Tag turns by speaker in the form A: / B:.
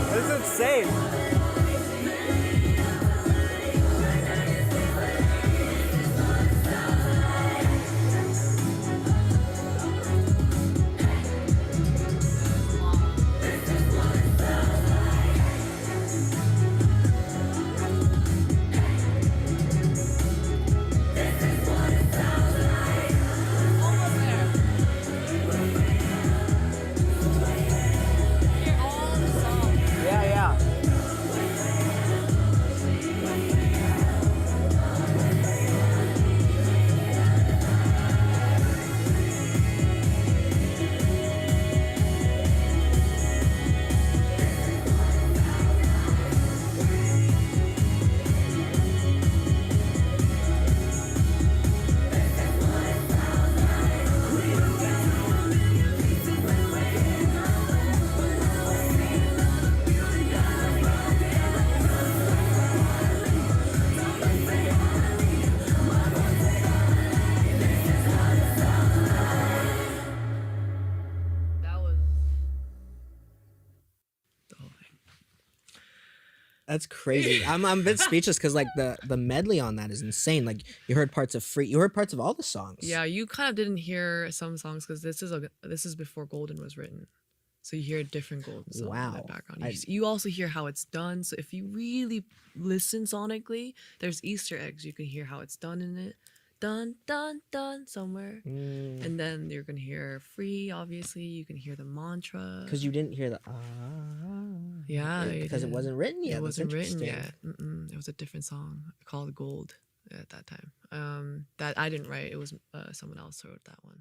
A: This is insane. That's crazy. I'm a bit speechless because like the medley on that is insane. Like you heard parts of Free, you heard parts of all the songs.
B: Yeah, you kind of didn't hear some songs because this is before Golden was written, so you hear a different Golden song in the background. You also hear how it's done. So if you really listen sonically, there's Easter eggs. You can hear how it's done in it. Dun dun dun somewhere, and then you're gonna hear Free. Obviously, you can hear the mantra
A: because you didn't hear the
B: yeah,
A: because it wasn't written yet.
B: It wasn't written yet. It was a different song called Gold at that time. That I didn't write. It was someone else wrote that one.